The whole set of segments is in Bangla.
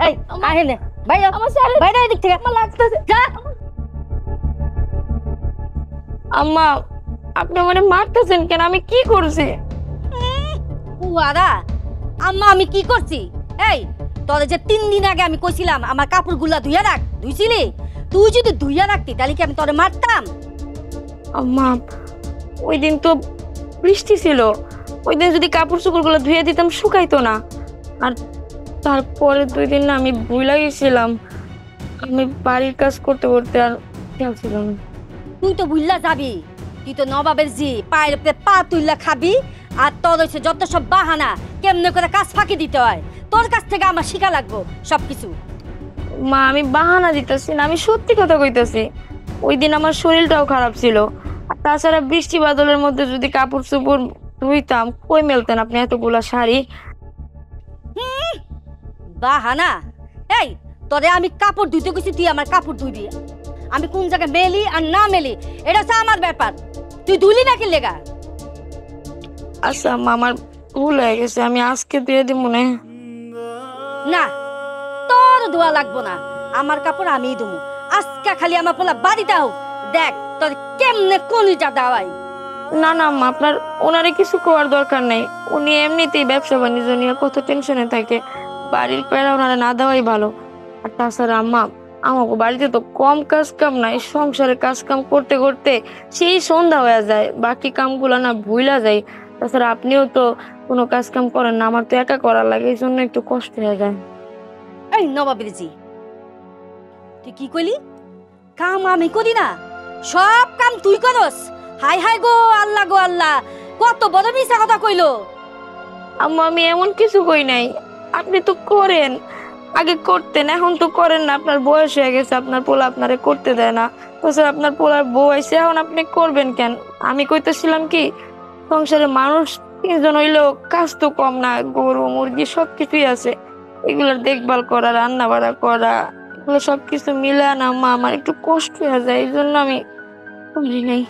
এই আহেন বাইরে আমার শাড়ি বাইরে এদিক থেকে আমার লাগতেছে। যা আম্মা আপনি আমারে মারতেছেন কেন? আমি কি করছি? পুয়ারা আম্মা আমি কি করছি? এই তোরে যে 3 দিন আগে আমি কইছিলাম আমার কাপড়গুলা ধুইয়া রাখ, ধুইছিলি? তুই যদি ধুইয়া রাখতি তাহলে কি আমি তোরে মারতাম? আম্মা ওই দিন তো বৃষ্টি ছিল, ওই দিন যদি কাপড় চোপড়গুলো ধুয়ে দিতাম শুকাইতো না। আর তারপরে 2 দিন না আমি ভুলে গেছিলাম, আমি বাড়ির কাজ করতে করতে আর খেয়াল ছিল না। তুই তো ভুললা যাবি, তুই তো নবাবের জি পায়ের উপরে পা তুইলা খাবি। আর তোর হচ্ছে যত সব বাহানা কেমনে করে কাজ ফাঁকি দিতে হয়, তোর কাছ থেকে আমার শিখা লাগবো সবকিছু। মা আমি বাহানা দিতেছি না, আমি সত্যি কথা কইতেছি। ওই দিন আমার শরীরটাও খারাপ ছিল, আর তাছাড়া বৃষ্টি বাদলের মধ্যে যদি কাপড় চোপড় ধুইতাম কই মেলতেন আপনি এতগুলা শাড়ি? বাহানা? এই তোরে আমি কাপড় ধুইতে গেছি, তুই আমার কাপড় ধুইবি। আমি কোন জায়গায় মেলি আর না মেলি এটা হচ্ছে আমার ব্যাপার, তুই ধুইলি নাকি লেগা? আচ্ছা মা আমার ভুল হয়ে গেছে, আমি আজকে দিয়ে দিব মনে। না তোর ধোয়া লাগবো না, আমার কাপড় আমিই ধুমু। আজকে খালি আমার পোলা বাড়িতে হোক, দেখ তোর কেমনে কলিজা দাওয়াই। না না আম্মা আপনার ওনারে কিছু করার দরকার নেই, উনি এমনিতেই ব্যবসা বাণিজ্য নিয়ে কত টেনশনে থাকে, বাড়ির পেড়া ওনারা না দেওয়াই ভালো। আর তাছাড়া আম্মা আমাকে বাড়িতে তো কম কাজ কাম নাই, সংসারের কাজ কাম করতে করতে সেই সন্ধ্যা হয়ে যায়, বাকি কামগুলো না ভুলা যায়। তাছাড়া আপনিও তো কোনো কাজ কাম করেন না, আমার তো একা করা লাগে, এই জন্য একটু কষ্ট হয়ে যায়। এই নবাবের জি তুই কি কইলি? কাম আমি করি না, সব কাম তুই করস? হাই হাই গো আল্লাহ গো আল্লাহ, কত বড় মিছা কথা কইলো। আম্মা আমি এমন কিছু কই নাই, আপনি তো করেন, আগে করতেন এখন তো করেন না, আপনার বয়স হয়ে গেছে, আপনার পোলা আপনারে করতে দেয় না। তাছাড়া আপনার পোলার বউ আইছে, এখন আপনি করবেন কেন? আমি কইতেছিলাম কি সংসারে মানুষ 3 জন হইলেও কাজ তো কম না, গরু মুরগি সবকিছুই আছে, এগুলোর দেখভাল করা, রান্না বাড়া করা, এগুলো সবকিছু মিলে না মা আমার একটু কষ্ট হয়ে যায়, এই জন্য আমি করি নাই।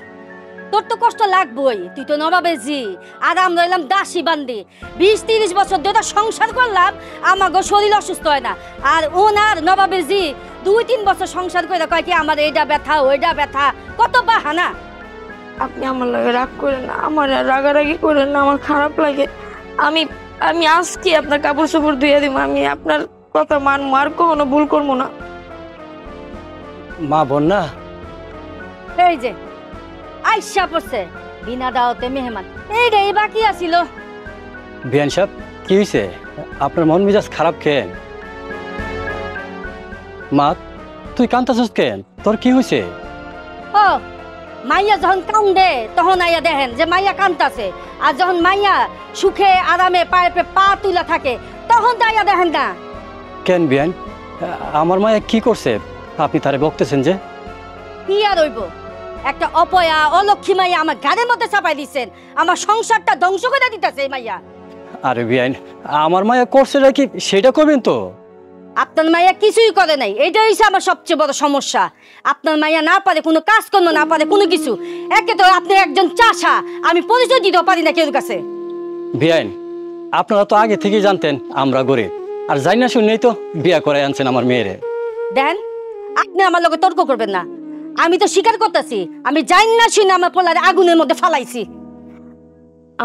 তোর তো কষ্ট লাগবই, তুই তো নবাবের জি আর আমরা রইলাম দাসী বান্দি। 20-30 বছর ধরে সংসার করলাম, আমাগো শরীর অসুস্থ হয় না। আর ওনার নবাবের জি 2-3 বছর সংসার করে কয় কি আমার এইটা ব্যথা ওইটা ব্যথা, কত বাহানা। আপনি আমার লাগে রাগ করেন না, আমার রাগারাগি করেন না, আমার খারাপ লাগে। আমি আমি আজকে আপনার কাপড় চোপড় ধুয়ে দিব, আমি আপনার কথা মানবো, আর কখনো ভুল করবো না। মা বন্যা এই যে আইসা পড়ছে বিনা দাওয়াতে মেহমান, এইটাই বাকি আছিল। বিয়ান সাহেব কি হয়েছে? আপনার মন মেজাজ খারাপ কেন? মা তুই কান্তাছিস কেন? তোর কি হয়েছে? ও মাইয়া যখন কান্দে তখন আইয়া দেখেন যে মাইয়া কান্তাছে, আর যখন মাইয়া সুখে আরামে পায়ে পা তুলা থাকে তখন তো আইয়া দেখেন না। কেন বিয়ান, আমার মায়া কি করছে আপনি তারে বকতেছেন যে? কি আর হইব, একটা অপয়া অলক্ষী মাইয়া আমার ঘাড়ের মধ্যে চাপাই দিচ্ছেন, আমার সংসারটা ধ্বংস করে দিতেছে এই মাইয়া। আরে বিয়ান আমার মায়া করছে নাকি সেটা করবেন তো? আপনার মাইয়া কিছুই করে নাই, এইটাই হচ্ছে আমার সবচেয়ে বড় সমস্যা। আপনার মাইয়া না পারে কোনো কাজ করবো, না পারে কোনো কিছু। একে তো আপনি একজন চাষা, আমি পরিচয় দিতেও পারি না কেউ কাছে। বিয়ান আপনারা তো আগে থেকেই জানতেন আমরা গরিব, আর যাই না শুনেই তো বিয়া করে আনছেন আমার মেয়েরে। দেন আপনি আমার লগে তর্ক করবেন না, আমি তো স্বীকার করতেছি আমি জানি না শুনে আমার পোলারে আগুনের মধ্যে ফালাইছি।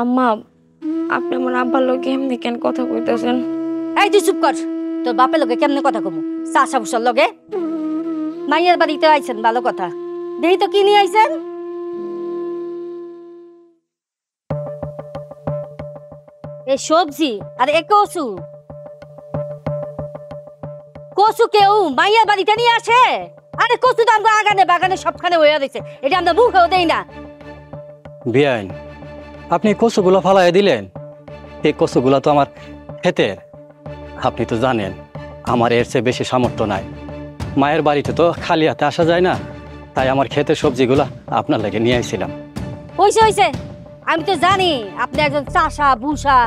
আম্মা আপনি আমার আব্বার লোকে এমনি কেন কথা কইতেছেন? এই তুই চুপ কর, তোর বাপের লগে কেমনে কথা কমু? চাষা ভুষার লগে মাইয়ের বাড়িতে আইছেন, ভালো কথা। দেখি তো কি নিয়ে আইছেন। এই সবজি আর এ কচু, কচু কেউ মাইয়ের বাড়িতে নিয়ে আসে? আরে কচু তো আমরা আগানে বাগানে সবখানে হয়ে দিছে, এটা আমরা মুখেও দেই না। বিয়ান আপনি কচুগুলো ফালাই দিলেন, এই কচুগুলো তো আমার ক্ষেতের। আপনি তো জানেন আমার এর চেয়ে বেশি সামর্থ্য নাই, মায়ের বাড়িতে তো খালি হাতে আসা যায় না, তাই আমার ক্ষেতের সবজিগুলো আপনার লাগে নিয়ে আইছিলাম। হইছে হইছে, আমি তো জানি আপনি একজন চাষা ভুষা,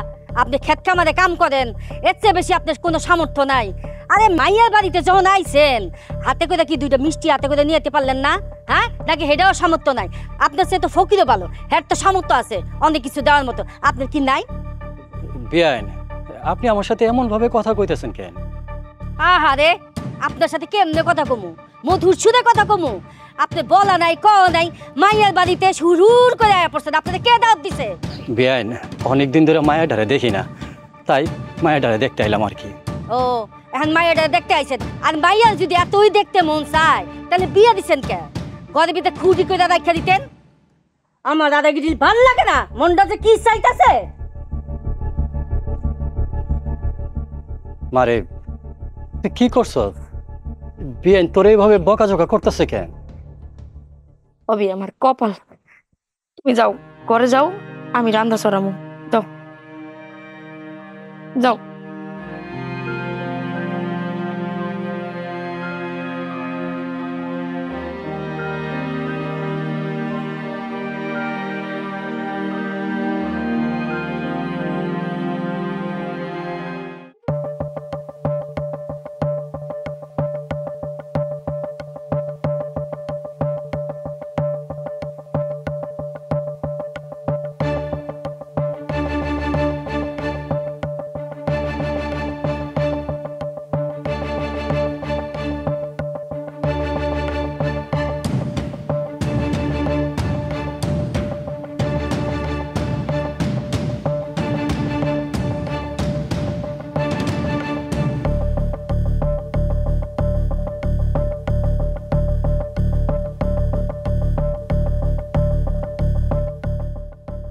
আপনি ক্ষেত খামারে কাম করেন, এর চেয়ে বেশি আপনার কোনো সামর্থ্য নাই। আরে মাইয়ার বাড়িতে যখন আইছেন হাতে করে কি 2টা মিষ্টি হাতে করে নিয়ে যেতে পারলেন না? হ্যাঁ নাকি হেটাও সামর্থ্য নাই? আপনার সে তো ফকিরও ভালো, হ্যাঁ তো সামর্থ্য আছে অনেক কিছু দেওয়ার মতো, আপনার কি নাই? বিয়ান আপনি আমার সাথে এমন ভাবে কথা কইতেছেন কেন? আহারে আপনার সাথে কেমনে কথা কমু, মধুর সুরে কথা কমু? আপনি বলা নাই ক নাই, মাইয়ার বাড়িতে সুরুর করে আয়া পড়ছেন। আপনাদের কে দাওয়াত দিছে? বেআইন অনেকদিন ধরে মায়াডারে দেখি না, তাই মায়াডারে দেখতে এলাম আর কি। ও এখন মাইয়াটা দেখতে আইছেন। আর মাইয়ার যদি এতই দেখতে মন চায় তাহলে বিয়ে দিছেন কে? ঘরের ভিতরে খুঁটি করে রাখা দিতেন। আমার দাদাগিরি ভাল লাগে না, মনটা যে কি চাইতাছে। মারে তুই কি করছ? বেআইন তোর এইভাবে বকাঝকা করতেছে কেন? অবি আমার কপাল। তুমি যাও, ঘরে যাও, আমি রান্না চড়ামু। যাও যাও।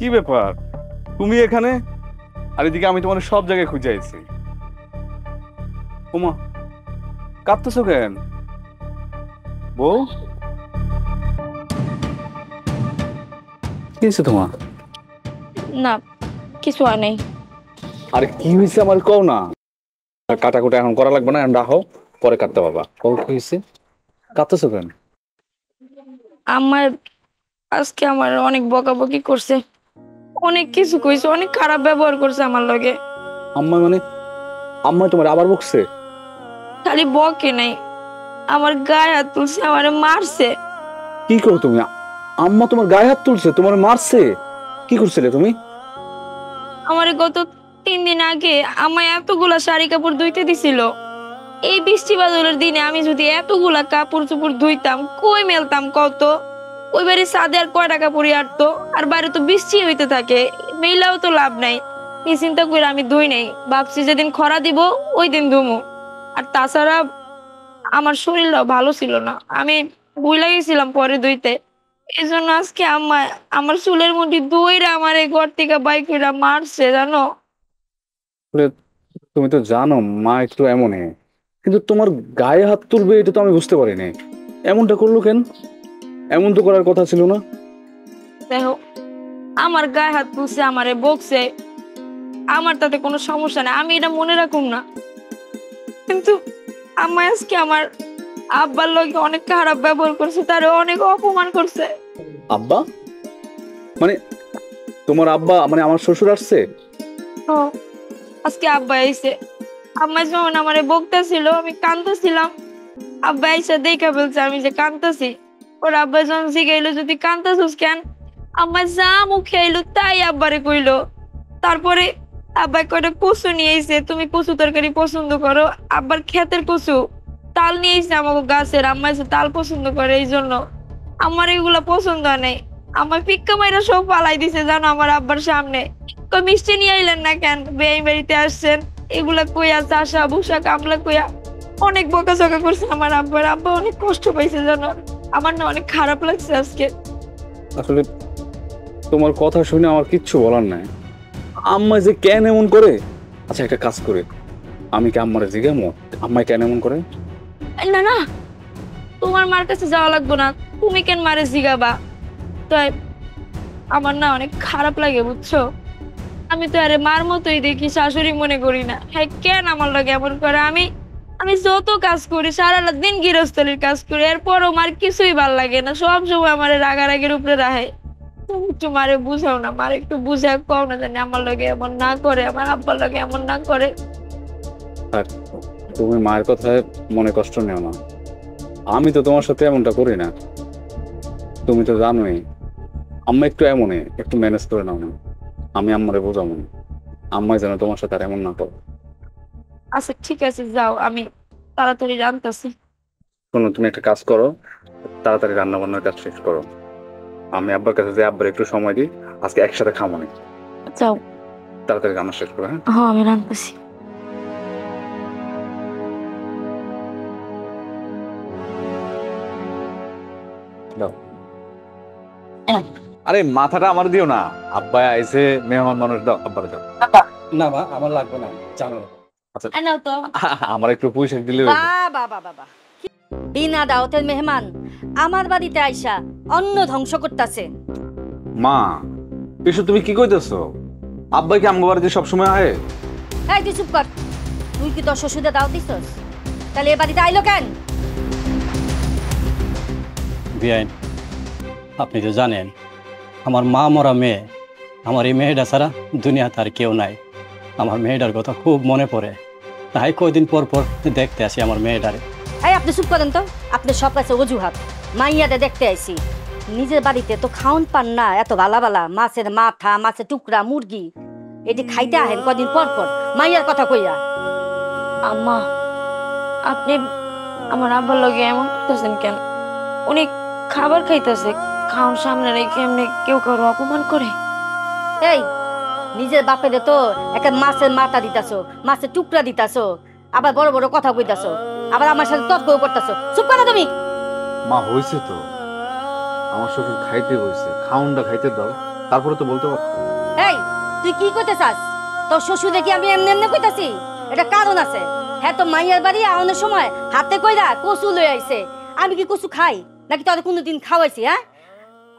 কি ব্যাপার তুমি এখানে? আর এদিকে আমি তোমার সব জায়গায় খুঁজে আইছি। ওমা কাঁদতেছো কেন বউ? কি হয়েছে তোমার? না কিছু আর নেই। আরে কি হয়েছে আমার কও না। কাটাকুটা এখন করা লাগবে না, এখন রাখো, পরে কাটতে পারবা। কও কি হয়েছে? কাঁদতেছো কেন? আমার আজকে আমার অনেক বকাবকি করছে, অনেক কিছু কইছে, অনেক খারাপ ব্যবহার করছে আমার লগে। আম্মা মানে আম্মা তোমার আবার বকছে? খালি বকে নাই, আমার গায়ে হাত তুলছে, আমারে মারছে। কি করো তুমি? আম্মা তোমার গায়ে হাত তুলছে, তোমার মারছে? কি করছিলে তুমি? আমারে গত 3 দিন আগে আমায় এতগুলা শাড়ি কাপড় ধুইতে দিছিল। এই বৃষ্টি বাদলের দিনে আমি যদি এতগুলা কাপড় চোপড় ধুইতাম, কই মেলতাম কত? ওই বাড়ির ছাদে আর কয়টা কাপড়ই আটতো, আর বাইরে তো বৃষ্টি হইতে থাকে, মেলাও তো লাভ নাই। এই চিন্তা করে আমি ধুই নাই, ভাবছি যেদিন খরা দিব ওই দিন ধুমু। আর তাছাড়া আমার শরীরটাও ভালো ছিল না, আমি ভুলে গেছিলাম পরে ধুইতে। এই জন্য আজকে আম্মা আমার চুলের মুঠি দইরা আমার এই ঘর থেকে বাইক করে মারছে, জানো? তুমি তো জানো মা একটু এমনই, কিন্তু তোমার গায়ে হাত তুলবে এটা তো আমি বুঝতে পারিনি। এমনটা করলো কেন? এমন তো করার কথা ছিল না। দেখো আমার গায়ে হাত তুলছে, আমারে বকছে, আমার তাতে কোনো সমস্যা নেই, আমি এটা মনে রাখুম না। কিন্তু আম্মা আজকে আমার আব্বার লগে অনেক খারাপ ব্যবহার করছে, তারে অনেক অপমান করছে। আব্বা মানে তোমার আব্বা মানে আমার শ্বশুর আসছে? ও, আজকে আব্বা আইছে। আম্মা যখন আমারে বকতেছিল আমি কাঁদতেছিলাম, আব্বা আইসা দেখা বলছে আমি যে কাঁদতেছি। ওর আব্বা যখন জিগাইলো যদি কাঁদতেছিস কেন, আম্মা যা মুখে আইলো তাই আব্বারে কইলো। তারপরে আব্বা কয়টা কচু নিয়ে আইছে, তুমি কচু তরকারি পছন্দ করো, আব্বার ক্ষেতের কচু তাল নিয়ে আইছে আমাকে গাছের, আম্মা এসে তাল পছন্দ করে, এই জন্য আমার এগুলা পছন্দ নেই। আমার পিক্কা মাইরা সব পালাই দিছে জানো আমার আব্বার সামনে। তো মিষ্টি নিয়ে আইলেন না কেন, বেই বাড়িতে আসছেন, এগুলা কইয়া চাষা ভুষা কামলা কইয়া অনেক বকাঝকা করছে আমার আব্বার। আব্বা অনেক কষ্ট পাইছে জানো, আমার না অনেক খারাপ লাগছে আজকে। আসলে তোমার কথা শুনে আমার কিচ্ছু বলার নাই। আম্মা যে কেন এমন করে? আচ্ছা একটা কাজ করে, আমি কি আম্মারে জিজ্ঞামো আম্মাই কেন এমন করে? না না, তোমার মার কাছে যাওয়া লাগবে না, তুমি কেন মারে জিগাবা? তো আমার না অনেক খারাপ লাগে বুঝছো। আমি তো আরে মার মতোই দেখি, শাশুড়ি মনে করি না। হ্যাঁ কেন আমার লাগে এমন করে? আমি আমি যত কাজ করি, সারা দিন গৃহস্থলীর কাজ করি, এরপরও মার কিছুই ভাল লাগে না, সব সময় আমার রাগারাগের উপরে রাখে। তুমি একটু মারে বুঝাও না, মারে একটু বুঝা কও না জানি আমার লগে এমন না করে, আমার আব্বার লগে এমন না করে। আর তুমি মায়ের কথায় মনে কষ্ট নেও না, আমি তো তোমার সাথে এমনটা করি না। তুমি তো জানোই আম্মা একটু এমনই, একটু ম্যানেজ করে নাও না। আমি আম্মারে বোঝাবো না, আম্মাই যেন তোমার সাথে আর এমন না করো। আচ্ছা ঠিক আছে যাও, আমি তাড়াতাড়ি জানতেছি। শোনো, তুমি একটা কাজ করো, তাড়াতাড়ি রান্না বান্নার কাজ শেষ করো। আমি আব্বার কাছে যাই, আব্বার একটু সময় দিই, আজকে একসাথে খাবো না। যাও। তাড়াতাড়ি রান্না শেষ করো, হ্যাঁ? হ্যাঁ, আমি রাঁধতেছি। দাও। আরে মাথাটা আমার দিও না, আব্বা আইছে, মেহমান মানুষ, দাও আব্বার দাও। না মা, আমার লাগবে না, জানো। আচ্ছা, নাও তো। আমার একটু পুঁইশাক দিলে হইতো। বাবা বাবা, বিনা দাওয়াতের মেহমান আমার বাড়িতে আইসা অন্ন ধ্বংস করতেছে। মা, এসব তুমি কি কইতেছো? আব্বা কি আমগো বাড়িতে সবসময় আয়? এই তুই চুপ কর। তুই কি তোর শ্বশুরে দাও দিছস? তাহলে এ বাড়িতে আইলো কেন? বিয়াইন, আপনি তো জানেন আমার মা মরা মেয়ে, আমার এই মেয়েটা ছাড়া দুনিয়াতে আর কেউ নাই। আমার মেয়েটার কথা খুব মনে পড়ে, তাই কয়দিন পর পর দেখতে আসি আমার মেয়েটারে। এই আপনি চুপ করেন তো। আপনি সব কাছে অজুহাত। মাইয়াতে দেখতে আইছি, নিজের বাড়িতে তো খাওন পান না এত ভালা ভালা মাছের মাথা, মাছের টুকরা, মুরগি, এটি খাইতে আহেন কদিন পর পর মাইয়ার কথা কইয়া। আম্মা, আপনি আমার আব্বার লগে এমন করতেছেন কেন? উনি খাবার খাইতেছে, খাওন সামনে রেখে এমনি কেউ কারো অপমান করে? এই নিজের বাপেরে তো একটা মাছের মাথা দিতাছো, মাছের টুকরা দিতাছো, আবার বড় বড় কথা কইতাছো, আবার আমার সাথে তর্ক করতেছো। চুপ করো তুমি। মা, হইছে তো, আমার শ্বশুর খাইতে হইছে, খাউনটা খাইতে দাও, তারপরে তো বলতে পারতো। এই তুই কি কইতে চাস? তোর শ্বশুর দেখি আমি এমনি এমনি কইতাছি? এটা কারণ আছে। হ্যাঁ, তো মাইয়ার বাড়ি আওনের সময় হাতে কইরা কচু লই আইছে। আমি কি কচু খাই নাকি তোদের কোনোদিন খাওয়াইছি? হ্যাঁ,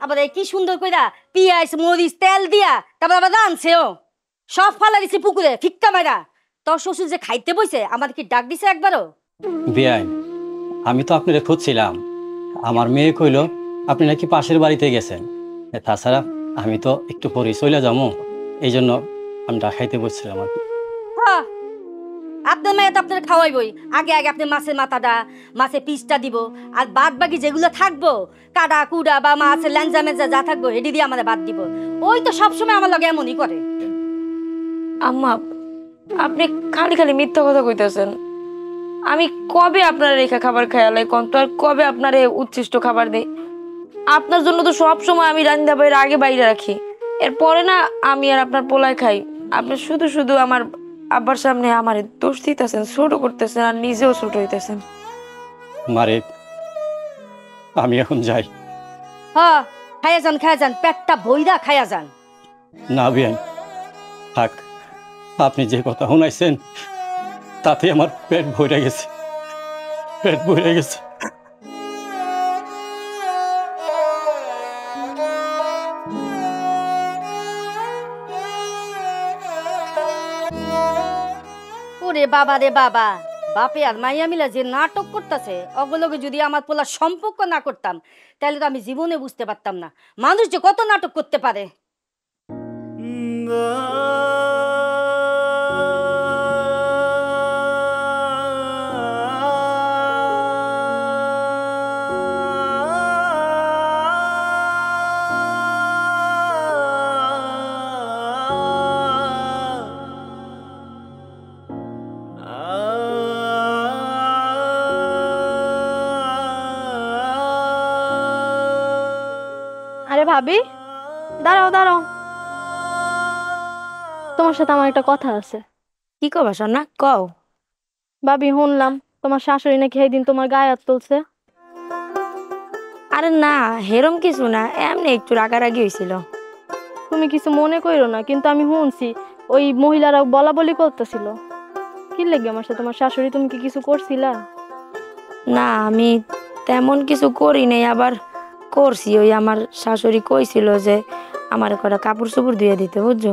আবার এই কি সুন্দর কইরা পিঁয়াজ মরিচ তেল দিয়া তারপর আবার রানছেও, সব ফালা দিছে পুকুরে ফিক্কা মাইরা। তোর শ্বশুর যে খাইতে বইছে আমার কি ডাক দিছে একবারও? বিয়াইন, আমি তো আপনারে খুঁজছিলাম, আমার মেয়ে কইল আপনি নাকি পাশের বাড়িতে গেছেন। তাছাড়া আমি তো একটু পরে চলে যাবো, এই জন্য আমি খাইতে বসছিলাম আর কি। হ্যাঁ, আপনার মেয়ে তো আপনার খাওয়াইবই। আগে আগে আপনি মাছের মাথাটা, মাছের পিসটা দিব, আর বাদ বাকি যেগুলো থাকবো কাটা কুড়া বা মাছের ল্যাঞ্জা মেজা যা থাকবো হেডি দিয়ে আমাদের বাদ দিব। ওই তো সবসময় আমার লগে এমনই করে। আম্মা, আপনি খালি খালি মিথ্যা কথা কইতেছেন। আমি কবে আপনার রেখা খাবার খাইয়ালাই কোন তো, আর কবে আপনার উচ্ছিষ্ট খাবার দেই? আপনার জন্য তো সব সময় আমি রান্না বাইরে আগে বাইরে রাখি, এরপরে না আমি আর আপনার পোলায় খাই। আপনি শুধু শুধু আমার আব্বার সামনে আমার দোষ দিতেছেন, ছোট করতেছেন, আর নিজেও ছোট হইতেছেন। মারে, আমি এখন যাই। হ্যাঁ, খাইয়া যান, খাইয়া যান, পেটটা ভইরা খাইয়া যান। না বিয়াইন, থাক, আপনি যে কথা শুনাইছেন তাতে আমার পেট ভরে গেছে, পেট ভরে গেছে। ওরে বাবা রে বাবা, বাপে আর মাইয়া মিলা যে নাটক করতেছে, অগলগে যদি আমার পোলা সম্পর্ক না করতাম তাহলে তো আমি জীবনে বুঝতে পারতাম না মানুষ যে কত নাটক করতে পারে। আরে ভাবি, দাঁড়াও দাঁড়াও, তোমার সাথে আমার একটা কথা আছে। কি কবা সোনা, কও। ভাবি, শুনলাম তোমার শাশুড়ি নাকি এই দিন তোমার গায়ে হাত তুলছে। আরে না, হেরম কিছু না, এমনি একটু রাগারাগি হয়েছিল। তুমি কিছু মনে করো না, কিন্তু আমি শুনছি ওই মহিলারা বলা বলি করতেছিল। কি লেগে আমার সাথে তোমার শাশুড়ি, তুমি কি কিছু করছিলা? না, আমি তেমন কিছু করি নাই, আবার করছি। ওই আমার শাশুড়ি কইছিল যে আমার কটা কাপড় চোপড় ধুয়ে দিতে, বুঝছো?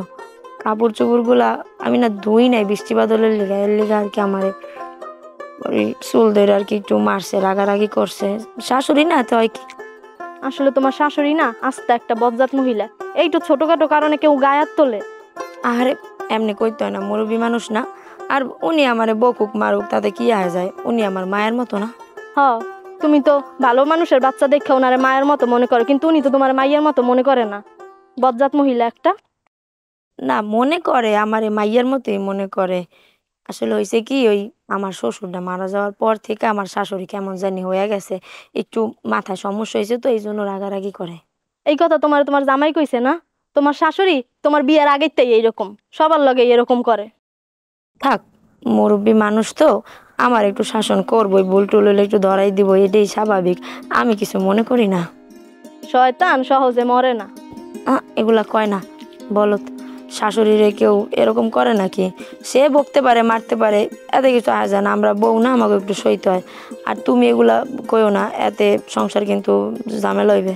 কাপড় চোপড় গুলা আমি না ধুই নাই বৃষ্টি বাদলের লেগে, এর লেগে আর কি আমার ওই চুল ধরে আর কি একটু মারছে, রাগারাগি করছে। শাশুড়ি না তো কি। আসলে তোমার শাশুড়ি না আস্তে একটা বজ্জাত মহিলা, এইটু ছোটখাটো কারণে কেউ গায়ে হাত তোলে? আরে এমনি কইতে হয় না, মুরব্বী মানুষ না। আর উনি আমারে বকুক মারুক, তাতে কি আয় যায়? উনি আমার মায়ের মতো না? হ, তুমি তো ভালো মানুষের বাচ্চা দেখে ওনারে মায়ের মতো মনে করো, কিন্তু উনি তো তোমার মাইয়ের মতো মনে করে না। বজ্জাত মহিলা একটা। না, মনে করে আমারে মাইয়ার মতোই মনে করে। আসলে হয়েছে কি, ওই আমার শ্বশুরটা মারা যাওয়ার পর থেকে আমার শাশুড়ি কেমন জানি হয়ে গেছে, একটু মাথায় সমস্যা হয়েছে তো এই জন্য রাগারাগি করে। এই কথা তোমার জামাই কইছে না? তোমার শাশুড়ি তোমার বিয়ের আগের থেকে এইরকম, সবার লগে এরকম করে। থাক, মুরব্বী মানুষ তো, আমার একটু শাসন করবই, ভুল টুল হলে একটু ধরাই দিব, এটাই স্বাভাবিক, আমি কিছু মনে করি না। শয়তান সহজে মরে না। এগুলা কয় না, বলো শাশুড়িরে কেউ এরকম করে নাকি? সে বকতে পারে, মারতে পারে, এতে কিছু আসে যায় না, আমরা বউ না, আমাকে একটু সইতে হয়। আর তুমি এগুলা কইও না, এতে সংসার কিন্তু ঝামেলা হইবে।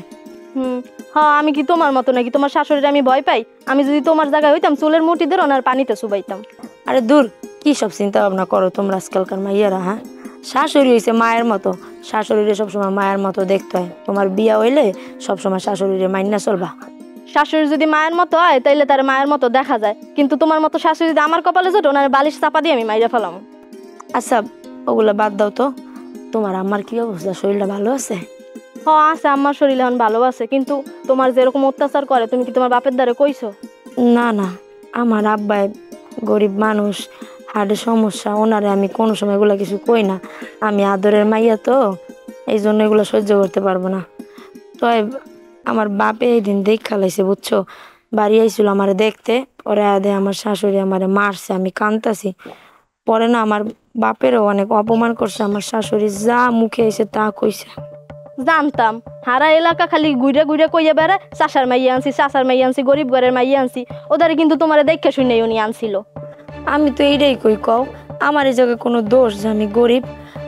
হ্যাঁ, আমি কি তোমার মতো নাকি? তোমার শাশুড়ির আমি ভয় পাই? আমি যদি তোমার জায়গায় হইতাম চুলের মুঠি ধরে ওনার পানিতে চুবাইতাম। আরে দূর, কি সব চিন্তা ভাবনা করো তোমরা আজকালকার মাইয়ারা। হ্যাঁ, শাশুড়ি হইছে মায়ের মতো, শাশুড়িরে সবসময় মায়ের মতো দেখতে হয়। তোমার বিয়া হইলে সবসময় শাশুড়িরে মাইনা চলবা। শাশুড়ি যদি মায়ের মতো হয় তাইলে তার মায়ের মতো দেখা যায়, কিন্তু তোমার মতো শাশুড়ি যদি আমার কপালে জোট, ওনার বালিশ চাপা দিয়ে আমি মাইরা ফেলাম। আচ্ছা, ওগুলা বাদ দাও তো, তোমার আমার কি অবস্থা? শরীরটা ভালো আছে? হ্যাঁ আছে, আমার শরীর এখন ভালো আছে, কিন্তু তোমার যেরকম অত্যাচার করে তুমি কি তোমার বাপের দ্বারে কইছো? না না, আমার আব্বাই গরিব মানুষ, হার্টের সমস্যা, ওনারে আমি কোনো সময় এগুলো কিছু কই না। আমি আদরের মাইয়া তো, এই জন্য এগুলো সহ্য করতে পারবো না। তো আমার বাপে এই দিন দেখ খালাইছে, বুঝছো, বাড়ি আইছিল আমার দেখতে, পরে আদে আমার শাশুড়ি আমারে মারছে, আমি কাঁদতাছি। পরে না আমার বাপেরও অনেক অপমান করছে আমার শাশুড়ি, যা মুখে এসে তা কইছে। জানতাম হারা এলাকা খালি ঘুরে ঘুরে কইয়া বেড়ায় চাষার মাইয়া আনছি, চাষার মাইয়া আনছি, গরিব ঘরের মাইয়া আনছি, ওদের কিন্তু তোমার দেখে শুনে উনি আনছিল। আমি তো এইটাই কই, কও আমার এই জায়গায় কোনো দোষ যে আমি গরিব?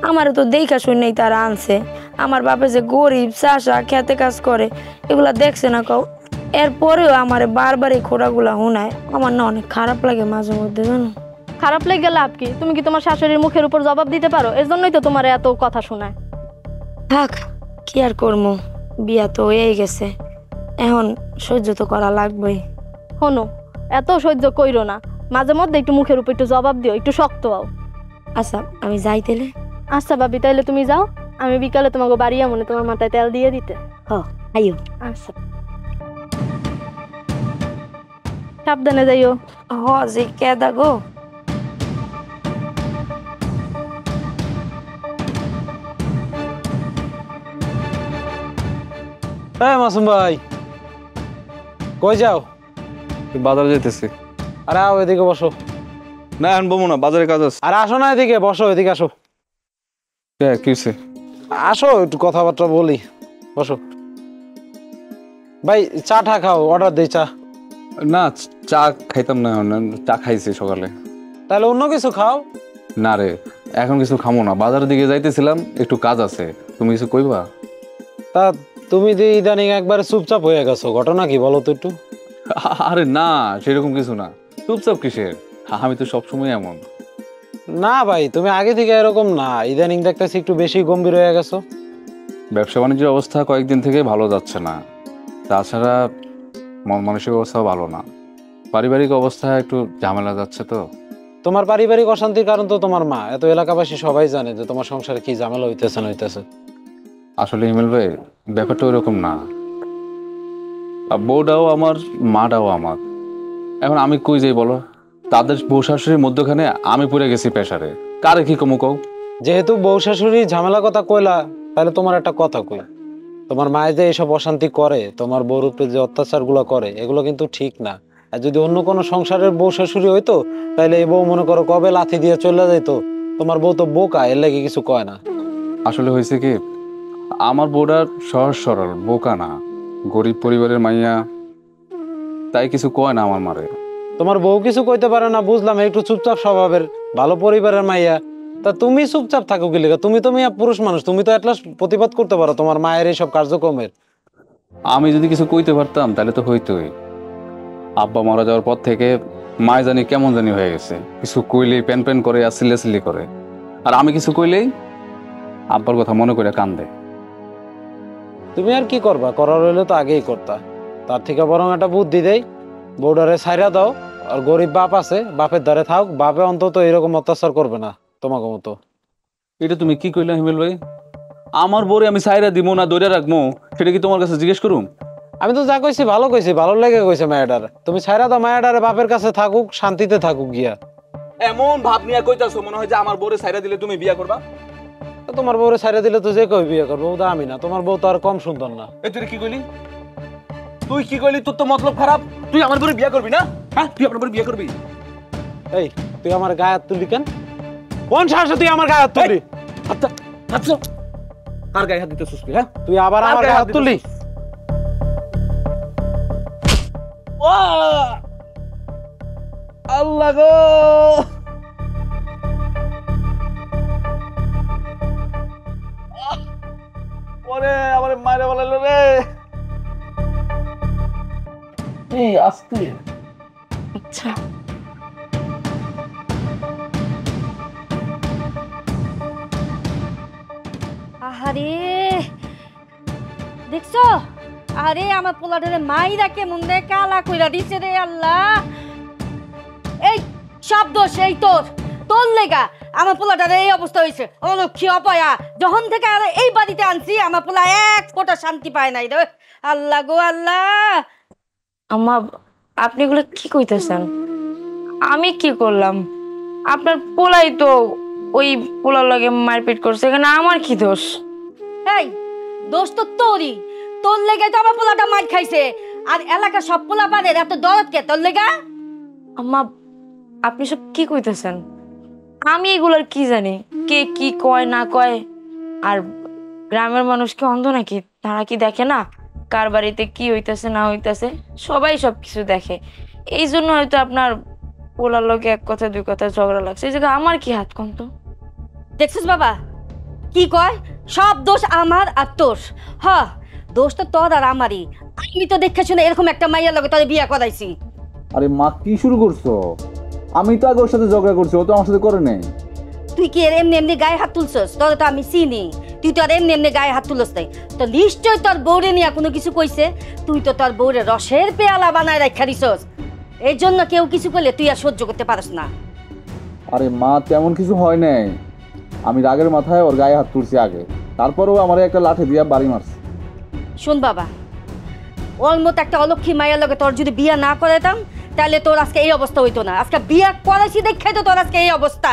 আমারও তো দেখা শুনেই তারা আনছে। আমার বাপে যে গরিব, চাষা, খেতে কাজ করে, এগুলা দেখছে না কও? এরপরেও আমার বারবার এই খোড়াগুলা শোনায়, আমার না অনেক খারাপ লাগে মাঝে মধ্যে, জানো। খারাপ লেগে লাভ কি? তুমি কি তোমার শাশুড়ির মুখের উপর জবাব দিতে পারো? এর জন্যই তো তোমার এত কথা শোনায়। থাক, কি আর করবো, বিয়া তো হয়েই গেছে, এখন সহ্য তো করা লাগবেই। শোনো, এত সহ্য কইরো না, মাঝে মধ্যে একটু মুখের উপর একটু জবাব দিও, একটু শক্ত হও। আচ্ছা, আমি যাই তাইলে। আচ্ছা ভাবি, তাইলে তুমি যাও, আমি বিকালে তোমাকে বাড়ি আমনে তোমার মাথায় তেল দিয়ে দিতে। আইও। আচ্ছা, সাবধানে যাইও। যে কেদা গো। হ্যাঁ মাসুম ভাই, কই যাও? বাজারে যেতেছি। আরে আও, এদিকে বসো। না এখন বমু না, বাজারে কাজ আছে। আরে আসো না, এদিকে বসো, এদিকে আসো। কি হয়েছে? আসো, একটু কথাবার্তা বলি, বসো। ভাই চা টা খাও, অর্ডার দেই চা। না, চা খাইতাম না, চা খাইছি সকালে। তাহলে অন্য কিছু খাও। না রে, এখন কিছু খামো না, বাজারের দিকে যাইতেছিলাম, একটু কাজ আছে। তুমি কিছু কইবা? তা তুমি যে ইদানিং একবারে চুপচাপ হয়ে গেছো, ঘটনা কি বলো তো একটু। আরে না, সেরকম কিছু না। চুপচাপ কিসের? আমি তো সবসময় এমন। না ভাই, তুমি আগে থেকে এরকম না, ইদানিং দেখতেছি একটু বেশি গম্ভীর হয়ে গেছো। ব্যবসা বাণিজ্যের অবস্থা কয়েকদিন থেকে ভালো যাচ্ছে না, তাছাড়া মন মানসিক অবস্থাও ভালো না, পারিবারিক অবস্থা একটু ঝামেলা যাচ্ছে। তো তোমার পারিবারিক অশান্তির কারণ তো তোমার মা, এত এলাকাবাসী সবাই জানে যে তোমার সংসারে কি ঝামেলা হইতেছে না হইতেছে। আসলে হিমেল ভাই, ব্যাপারটা ওইরকম না। বউটাও আমার, মাটাও আমার। এখন আমি কই যাই বলো? তাদের বউ শাশুড়ির মধ্যখানে আমি পড়ে গেছি প্রেসারে, কারে কি কমু কও? যেহেতু বউ শাশুড়ি ঝামেলা কথা কইলা, তাহলে তোমার একটা কথা কই। তোমার মায়ে যে এইসব অশান্তি করে, তোমার বউর উপরে যে অত্যাচার গুলো করে, এগুলো কিন্তু ঠিক না। আর যদি অন্য কোনো সংসারের বউ শাশুড়ি হইতো, তাহলে এই বউ মনে করো কবে লাথি দিয়ে চলে যাইতো। তোমার বউ তো বোকা, এর লাগে কিছু কয় না। আসলে হয়েছে কি, আমার বউটা সহজ সরল, বোকা না, গরিব পরিবারের মাইয়া, তাই কিছু কয় না আমার মারে। তোমার বউ কিছু কইতে পারে না বুঝলাম, একটু চুপচাপ স্বভাবের, ভালো পরিবারের মাইয়া, তা তুমি চুপচাপ থাকো কি লেগে? তুমি তো মিয়া পুরুষ মানুষ, তুমি তো এটলাস প্রতিবাদ করতে পারো তোমার মায়ের এইসব কার্যক্রমের। আমি যদি কিছু কইতে পারতাম তাহলে তো হইতোই। আব্বা মারা যাওয়ার পর থেকে মায় জানি কেমন জানি হয়ে গেছে, কিছু কইলেই প্যান প্যান করে আর সিলে করে, আর আমি কিছু কইলেই আব্বার কথা মনে করে কান্দে। তুমি আর কি করবা, করার হইলে তো আগেই করতা। তার থেকে বরং একটা বুদ্ধি দেই, বউডারে ছাইরা দাও, আর গরিব বাপ আছে, বাপের ধারে থাক, বাপে অন্তত এরকম অত্যাচার করবে না তোমাকে মতো। এটা তুমি কি কইলা হিমেল ভাই? আমার বউরে আমি সাইরা দিব না দৌড়ে রাখবো, সেটা কি তোমার কাছে জিজ্ঞেস করুম? আমি তো যা কইছি ভালো কইছি, ভালো লেগে কইছে মায়াডার। তুমি ছাইরা দাও মায়াডারে, বাপের কাছে থাকুক, শান্তিতে থাকুক গিয়া। এমন ভাব নিয়ে কইতাছো মনে হয় যে আমার বউরে ছাইরা দিলে তুমি বিয়া করবা। তো তোমার বউরে ছাইড়া দিলে তো যে কেউ বিয়ে করবো, ও তো আমি না, তোমার বউ তো আর কম সুন্দর না। এই তুই কি কইলি? তুই কি কইলি? তোর তো মতলব খারাপ। তুই আমার বউরে বিয়া করবি না? হ্যাঁ, তুই আমার বউরে বিয়া করবি? এই তুই আমার গায়ে হাত তুললি কেন? কোন সাহসে তুই আমার গায়ে হাত তুললি? আচ্ছা আচ্ছা, কার গায়ে হাত দিতেছিস তুই? হ্যাঁ, তুই আবার আমার গায়ে হাত তুললি? আল্লাহ গো, ওরে আমার মায়ের বলালো রে। এই আস্তে। আচ্ছা আহারে দেখছো, আরে আমার পোলাটারে মাইরা কেমন রে কালা কইরা দিছে রে আল্লাহ। এই সব দোষ এই তোর, তোর লেগা আমার পোলাটারে এই অবস্থা হয়েছে। অলক্ষী অপয়া, যখন থেকে আর এই বাড়িতে আনছি আমার পোলা এক ফোঁটা শান্তি পায় নাই রে। আল্লাহ গো আল্লাহ। আম্মা, আপনি এগুলো কি কইতেছেন? আমি কি করলাম? আপনার পোলাই তো ওই পোলার লগে মারপিট করছে, এখানে আমার কি দোষ? এই দোষ তো তোরই, তোর লেগে তো আমার পোলাটা মার খাইছে। আর এলাকা সব পোলা পারে এত দরদ কে তোর লেগা? আম্মা, আপনি সব কি কইতেছেন? আমি এগুলোর কি জানি কে কি কয় না কয়? আর গ্রামের মানুষ কি অন্ধ নাকি? তারা কি দেখে না কার বাড়িতে কি হইতেছে না হইতেছে? সবাই সব কিছু দেখে। এই জন্য হয়তো আপনার পোলার লোকে এক কথা দুই কথা ঝগড়া লাগছে। এই জায়গায় আমার কি হাত কম তো? দেখছিস বাবা কি কয়, সব দোষ আমার আর তোর। হ, দোষ তো তোর আর আমারই। আমি তো দেখে শুনে এরকম একটা মাইয়ার লগে তোর বিয়া করাইছি। আরে মা কি শুরু করছো? আমি তো আগে ওর সাথে ঝগড়া করছি, ও তো আমার সাথে করে নাই। তুই কি এমনি এমনি গায়ে হাত তুলছস? তোর তো আমি চিনি, তুই তো আর এমনি এমনি গায়ে হাত তুলস নাই। তো নিশ্চয় তোর বউরে নিয়ে কোনো কিছু কইছে। তুই তো তোর বউরে রসের পেয়ালা বানায় রাখা দিছস, এই জন্য কেউ কিছু করলে তুই আর সহ্য করতে পারিস না। আরে মা তেমন কিছু হয় নাই, আমি রাগের মাথায় ওর গায়ে হাত তুলছি আগে, তারপরও আমার একটা লাঠি দিয়া বাড়ি মারছে। শোন বাবা, ওর মতো একটা অলক্ষী মায়ের লগে তোর যদি বিয়া না করাইতাম তাহলে তোর আজকে এই অবস্থা হইতো না। আজকে বিয়া করাইছি দেখে তো তোর আজকে এই অবস্থা।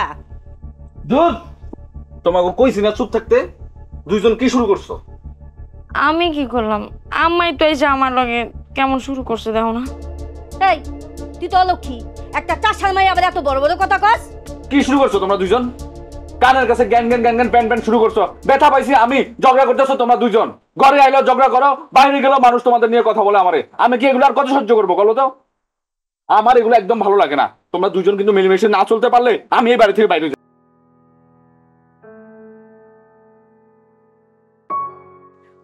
দূর, তোমাকে কইছি না চুপ থাকতে। দুইজন কি শুরু করছো? আমি কি করলাম? আম্মাই তো এসে আমার লগে কেমন শুরু করছে দেখো না। এই তুই তো অলক্ষী, একটা চাষার মাই আবার এত বড় বড় কথা কস? কি শুরু করছো তোমরা দুইজন? কানের কাছে জ্ঞান জ্ঞান জ্ঞান জ্ঞান প্যান প্যান শুরু করছো। ব্যথা পাইছি আমি, ঝগড়া করতেছো তোমরা দুইজন। ঘরে আইলো ঝগড়া করো, বাইরে গেলেও মানুষ তোমাদের নিয়ে কথা বলে আমারে। আমি কি এগুলো আর কত সহ্য করবো বলো তো? আমার এগুলো একদম ভালো লাগে না। তোমরা দুজন কিন্তু মিলেমিশে না চলতে পারলে আমি এই বাড়ি থেকে বাইরে যাই।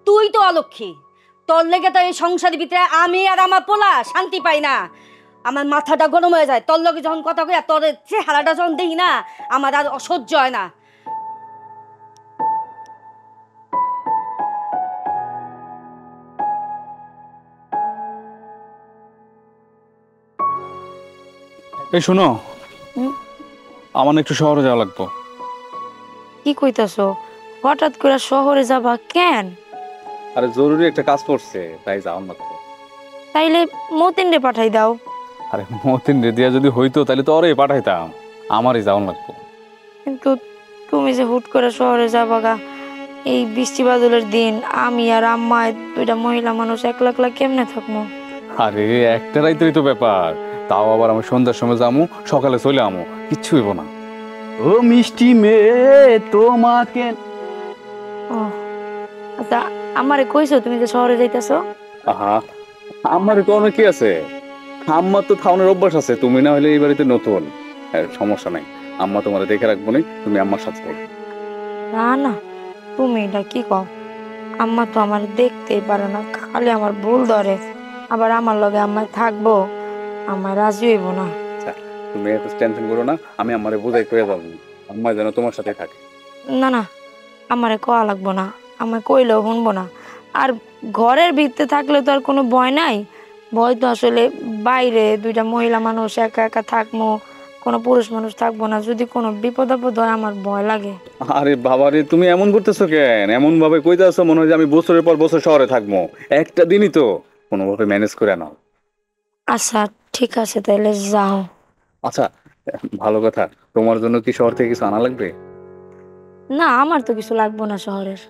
তুই তো অলক্ষী, তোর লেগে তো এই সংসারের ভিতরে আমি আর আমার পোলা শান্তি পাই না। আমার মাথাটা গরম হয়ে যায় তোর লগে যখন কথা কই, আর তোর চেহারাটা যখন দেখি না আমার আর অসহ্য হয় না। এই শোনো, হুম? আমার একটু শহরে যাওয়া লাগতো। কি কইতাছো? হঠাৎ করে শহরে যাবা কেন? আরে জরুরি একটা কাজ পড়ছে, তাই যাওয়ার লাগতো। তাইলে মতিনরে পাঠাই দাও। আরে মতিন রেডিয়া যদি হইতো তাহলে তো ওরে পাঠাইতাম, আমারই যাওয়ার লাগতো। কিন্তু তুমি যে হুট করে শহরে যাবা গা, এই বৃষ্টি বাদলের দিন আমি আর আম্মা দুইটা মহিলা মানুষ একলা একলা কেমনে থাকবো? আরে একটা রাইতেরই তো ব্যাপার, তাও আবার আমি সন্ধ্যার সময় যামু, সকালে চলে আমু, কিচ্ছু হইব না। ও মিষ্টি মেয়ে তোমাকে। ও আচ্ছা, আমারে কইছো তুমি যে শহরে যাইতেছো? আহা, আমার তো অনেক কি আছে, আম্মার তো খাওয়ানোর অভ্যাস আছে। তুমি না হলে এই বাড়িতে নতুন, সমস্যা নাই, আম্মা তোমার দেখে রাখবো না, তুমি আম্মার সাথে থাকো। না না, তুমি এটা কি কও? আম্মা তো আমার দেখতেই পারে না, খালি আমার ভুল ধরে। আবার আমার লগে আম্মা থাকবো, আমার রাজি হইব না। তুমি এত টেনশন করো না, আমি আমারে বুঝাই করে যাবো, আম্মা যেন তোমার সাথে থাকে। না না, আমারে কওয়া লাগবো না, আমায় কইলেও শুনবো না। আর ঘরের ভিতরে থাকলে তো আর কোনো ভয় নাই। ভয় তো আসলে বাইরে দুইটা মহিলা মানুষ একা একা থাকবো, কোনো পুরুষ মানুষ থাকবো না। যদি কোনো বিপদ আপদ হয় আমার ভয় লাগে। আরে বাবারে, তুমি এমন করতেছো কেন? এমন ভাবে কইতাছো মনে হয় যে আমি বছরের পর বছর শহরে থাকবো। একটা দিনই তো, কোনোভাবে ম্যানেজ করে নাও। আচ্ছা ঠিক আছে, তাহলে যাও। আচ্ছা ভালো কথা। তোমার জন্য কি শহর থেকে কিছু আনা লাগবে? না, আমার তো কিছু লাগবে না শহরের।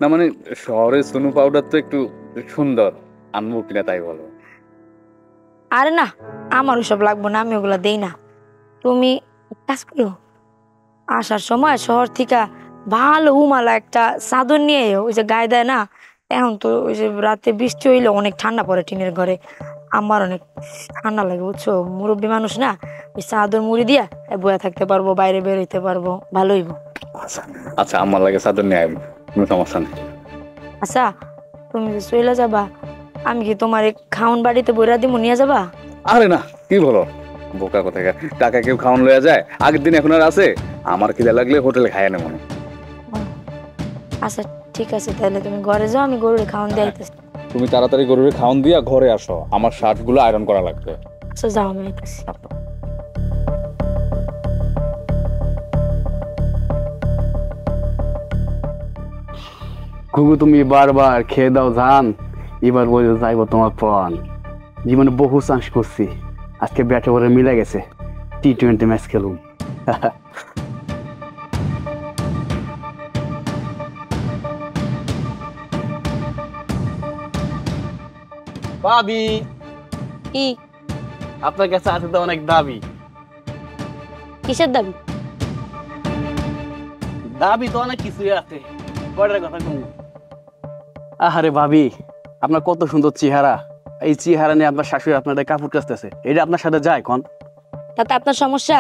না মানে শহরের সুনু পাউডার তো একটু সুন্দর, আনবো কিনা তাই বলো। আরে না, আমার ওসব লাগবে না, আমি ওগুলা দেই না। তুমি এক কাজ করো, আসার সময় শহর থেকে ভালো উমালা একটা চাদর নিয়ে এও। ওই যে গায়ে দেয় না, এখন তো ওই যে রাতে বৃষ্টি হইলে অনেক ঠান্ডা পড়ে টিনের ঘরে, আমার অনেক ঠান্ডা লাগে বুঝছো, মুরব্বী মানুষ না, ওই চাদর মুড়ি দিয়া বয়া থাকতে পারবো, বাইরে বের হইতে পারবো, ভালো হইব। আচ্ছা আচ্ছা, আমার লাগে চাদর নিয়ে আইব, কোনো সমস্যা নেই। আচ্ছা, তুমি যে চলে যাবা, আমি কি তোমার খাওন বাড়িতে বইরা দিব, নিয়ে যাবা? আরে না, কি বলো বোকা কোথায়, টাকা কেউ খাওয়ান লইয়া যায়? আগের দিন এখন আর আছে? আমার খিদে লাগলে হোটেলে খাইয়া নেব। আচ্ছা ঠিক আছে, তাহলে তুমি ঘরে যাও, আমি গরুর খাওয়ান দিয়ে আইতেছি। তুমি তাড়াতাড়ি গরুরে খাওয়ান দিয়া ঘরে আসো, আমার শার্ট গুলো আয়রন করা লাগবে। আচ্ছা যাও, আমি আইতেছি। ঘুঘু তুমি বারবার খেয়ে দাও ধান, এবার বলে যাইব তোমার প্রাণ। জীবনে বহু চান্স করছি, আজকে ব্যাটে করে মিলে গেছে, T20 ম্যাচ খেলুম। ভাবি, কি আপনার কাছে আছে তো অনেক দাবি। কিসের দাবি? দাবি তো অনেক কিছুই আছে, কয়টার কথা কম। আহারে ভাবি, আপনার কত সুন্দর চেহারা, এই চেহারা নিয়ে আপনার শাশুড়ি আপনার কাপড় কাচতেছে, এটা আপনার সাথে যায় কোন? তাতে আপনার সমস্যা?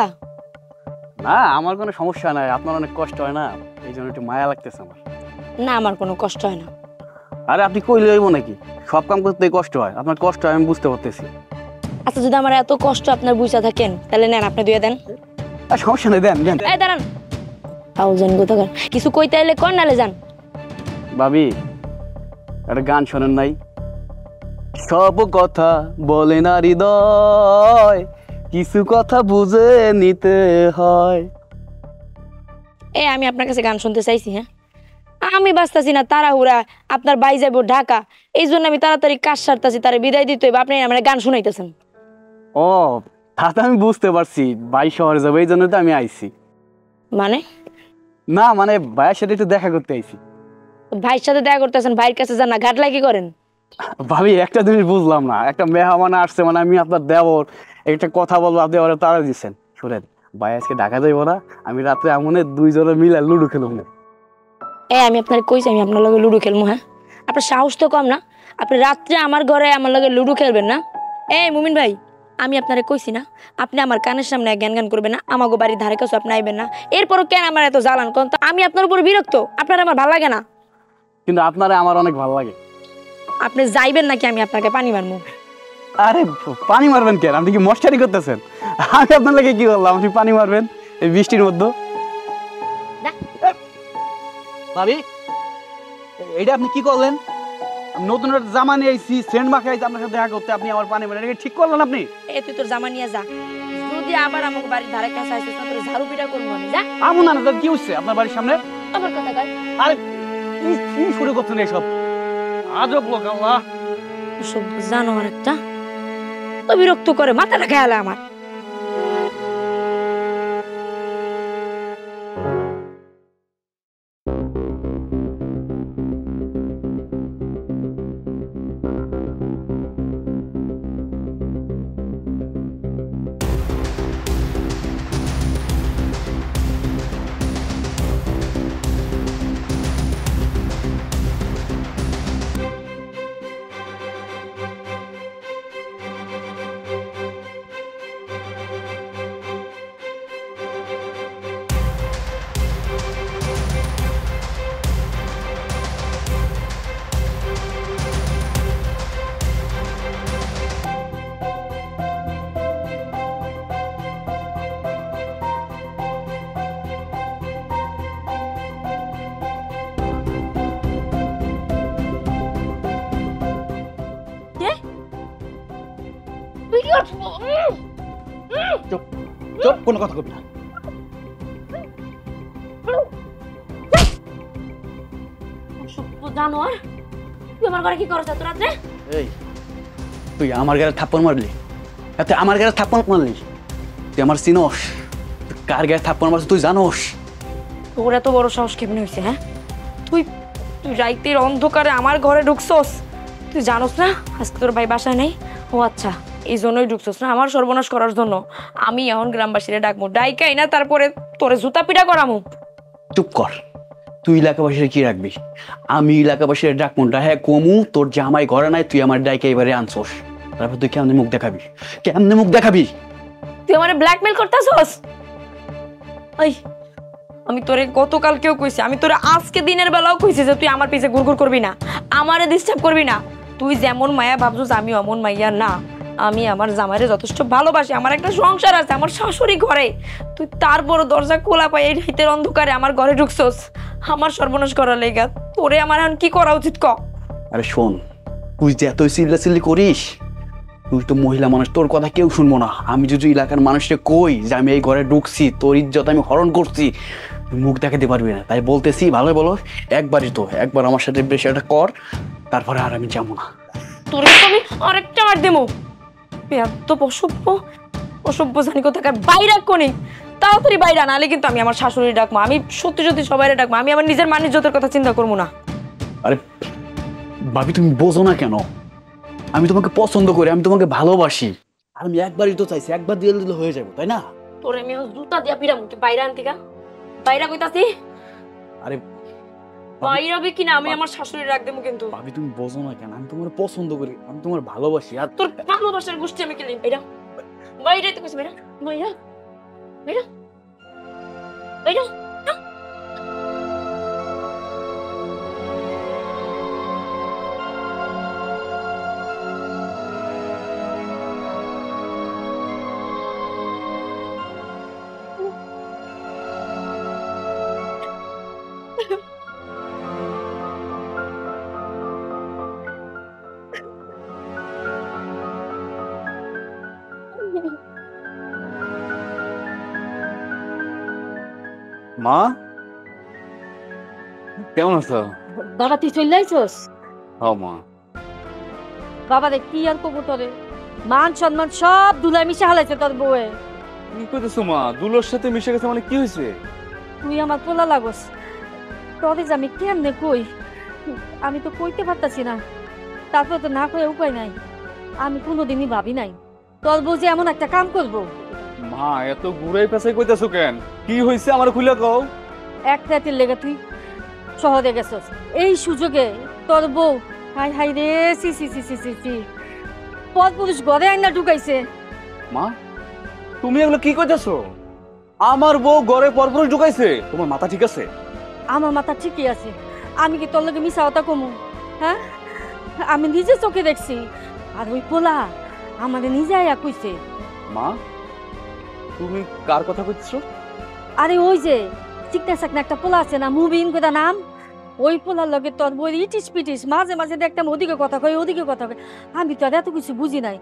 না, আমার কোনো সমস্যা নাই, আপনার অনেক কষ্ট হয় না, এই জন্য একটু মায়া লাগতেছে আমার। না, আমার কোনো কষ্ট হয় না। আরে আপনি কইলে হইব নাকি, সব কাম করতে কষ্ট হয়, আপনার কষ্ট হয় আমি বুঝতে পারতেছি। আচ্ছা, যদি আমার এত কষ্ট আপনার বুঝা থাকেন, তাহলে নেন, আপনি দিয়ে দেন। আর সমস্যা নেই, দেন দেন। এই দাঁড়ান, আউজন কোথাকার, কিছু কইতে এলে কর, নালে যান। ভাবি, একটা গান শোনেন নাই? সব কথা বলে না হৃদয়, কিছু কথা বুঝে নিতে হয়। আমি আপনার কাছে গান শুনতে চাইছি। হ্যাঁ, আমি বাঁচতাছি না, তাড়াহুড়া, আপনার বাই যাবো ঢাকা, এই জন্য আমি তাড়াতাড়ি কাজ সারতাছি, তারা বিদায় দিতে হইব, আপনি আমার গান শুনাইতেছেন। ও, তা তো আমি বুঝতে পারছি, ভাই শহরে যাবো, এই জন্য তো আমি আইছি। মানে? না মানে ভাইয়ের সাথে একটু দেখা করতে আইছি। ভাইয়ের সাথে দেখা করতেছেন, ভাইয়ের কাছে যান না, ঘাট লাগি করেন। ভাবি, একটা জিনিস বুঝলাম না, একটা মেহমান আসছে, মানে আমি আপনার দেবর, একটা কথা বলবো, আপনি ওরা তাড়া দিচ্ছেন। শুনেন, ভাই আজকে ঢাকা যাইব না, আমি রাত্রে এমনে দুইজনে মিলে লুডো খেলুম না। আমি আপনার কইছি আমি আপনার লগে লুডো খেলবো? হ্যাঁ, আপনার সাহস তো কম না, আপনি রাত্রে আমার ঘরে আমার লগে লুডো খেলবেন না? মুমিন ভাই, আমি আপনারে কইছি না, আপনি আমার কানের সামনে জ্ঞান জ্ঞান করবেন না, আমাকে বাড়ির ধারে কাছে আপনি আইবেন না। এরপরও কেন আমার এত জ্বালান কোন? আমি আপনার উপর বিরক্ত, আপনার আমার ভালো লাগে না। কিন্তু আপনারে আমার অনেক ভালো লাগে। আপনি যাইবেন নাকি আমি আপনাকে পানি মারবো? আরে পানি মারবেন কেন? আপনি কি মস্কারি করতেছেন? আমি আপনার লাগে কি করলাম আপনি পানি মারবেন এই বৃষ্টির মধ্যে? ভাবি, এইটা আপনি কি করলেন? নতুন একটা জামা নিয়ে আইছি, সেন্ট মাখে আইছি আপনার সাথে দেখা করতে, আপনি আমার পানি মারেন, এটা ঠিক করলেন আপনি? তুই তোর জামা নিয়ে যা, যদি আবার আমাকে বাড়ির ধারে কাছে আসিস না, তোর ঝাড়ু পিটা করবো আমি। যা। আমু না, কি হচ্ছে আপনার বাড়ির সামনে? আমার কথা কয়। আরে কি শুরু করছেন এইসব? আজব লোক, আল্লাহ। সব জানো আর একটা তো বিরক্ত করে, মাথাটা খেয়ালে আমার। চুপ, কোনো কথা কবি না। জানোয়ার, তুই আমার ঘরে কি করছ এত রাতে? এই, তুই আমার গায়ে থাপ্পড় মারলি, এত আমার গায়ে থাপ্পড় মারলি, তুই আমার চিনস? কার গায়ে থাপ্পড় মারছিস তুই জানোস? তোর এত বড় সাহস কেমনে হয়েছে? হ্যাঁ, তুই তুই রাইতের অন্ধকারে আমার ঘরে ঢুকছস? তুই জানোস না আজকে তোর ভাই বাসায় নেই? ও আচ্ছা, এই জন্যই ঢুকছস না, আমার সর্বনাশ করার জন্য। আমি এখন গ্রামবাসীরা ডাকবো, ডাইকাই না তারপরে তোরে জুতা পিটা করামু। চুপ কর, তুই এলাকাবাসীরা কি রাখবি? আমি এলাকাবাসীরা ডাকবো, হ্যাঁ কমু তোর জামাই ঘরে নাই, তুই আমার ডাইকে এবারে আনছোস। তারপর তুই কেমনে মুখ দেখাবি? কেমনে মুখ দেখাবি? তুই আমার ব্ল্যাকমেল করতেছস? ওই আমি তোরে গতকালকেও কইছি, আমি তোরে আজকে দিনের বেলাও কইছি যে তুই আমার পিছে ঘুরঘুর করবি না, আমারে ডিস্টার্ব করবি না। তুই যেমন মায়া ভাবছিস আমি অমন মাইয়া না। আমি আমার জামাইরে যথেষ্ট ভালোবাসি, আমার একটা সংসার আছে, আমার শাশুড়ি ঘরে। তুই তারপরও দরজা খোলা পাই এই রাতের অন্ধকারে আমার ঘরে ঢুকছস আমার সর্বনাশ করার লেগা। তোরে আমার এখন কি করা উচিত ক? আরে শোন, তুই যে এত চিল্লাচিল্লি করিস, তুই তো মহিলা মানুষ, তোর কথা কেউ শুনবো না। আমি যদি এলাকার মানুষকে কই যে আমি এই ঘরে ঢুকছি, তোর ইজ্জত আমি হরণ করছি, তুই মুখ দেখাতে পারবি না। তাই বলতেছি ভালো বলো, একবারই তো, একবার আমার সাথে বেশি একটা কর, তারপরে আর আমি যাবো না। তোরে তো আমি আরেকটা মার দেবো। এত অসভ্য অসভ্য জানি কোথাকার, বাইরে কোনি তাড়াতাড়ি বাইরে, নাহলে কিন্তু আমি আমার শাশুড়ি ডাকবো। আমি সত্যি সত্যি সবাই ডাকবো, আমি আমার নিজের মান ইজ্জতের কথা চিন্তা করবো না। আরে ভাবি, তুমি বোঝো না কেন? আমি তোমাকে পছন্দ করি, আমি তোমাকে ভালোবাসি, আর আমি একবারই তো চাইছি, একবার দিয়ে দিলে হয়ে যাবে, তাই না? তোরে আমি জুতা দিয়া পিরাম, তুই বাইরে আনতি কা? বাইরে কইতাছি আরে বাইরে হবে কিনা, আমি আমার শাশুড়ি ডাক দেবো কিন্তু। ভাবি তুমি বোঝো না কেন? আমি তোমার পছন্দ করি, আমি তোমার ভালোবাসি। আর তোর ভালোবাসার গোষ্ঠী আমি খেলি। বাইরে বাইরে তো কিছু, বাইরে বাইরে বাইরে বাইরে। মা, কেমন আছো? বাবা তুই চলে আইছস? হ্যাঁ মা। বাবা রে কি আর কবো তোরে, মান সম্মান সব ধুলাই মিশে হালাইছে তোর বউয়ে। কি করতেছো মা? দুলোর সাথে মিশে গেছে মানে কি হয়েছে? তুই আমার পোলা লাগস, তোরে যে আমি কেমনে কই, আমি তো কইতে পারতাছি না। তারপরে তো না কয়ে উপায় নাই। আমি কোনোদিনই ভাবি নাই তোর বউ যে এমন একটা কাম করবো। মা এত ঘুরাই পেছাই কইতাছো কেন? কি হয়েছে আমার খুলে কও। এক রাতের লেগে তুই শহরে গেছস, এই সুযোগে তোর বউ হাই হাই রে সি সি সি সি সি সি পর পুরুষ ঘরে আইনা ঢুকাইছে। মা তুমি এগুলো কি কইতাছো? আমার বউ ঘরে পরপুরুষ ঢুকাইছে? তোমার মাথা ঠিক আছে? আমার মাথা ঠিকই আছে, আমি কি তোর লগে মিশা কথা কমু? হ্যাঁ, আমি নিজে চোখে দেখছি। আর ওই পোলা আমাদের নিজে আয়া কইছে। মা তুমি কার কথা কইছো? আরে ওই যে চিকনা চাকনা একটা পোলা আছে না, মুবিন কোথা নাম, ওই পোলার লগে তোর বই ইটিস পিটিস, মাঝে মাঝে দেখতাম ওদিকে কথা কয় ওদিকে কথা কয়। আমি তো আর এত কিছু বুঝি নাই,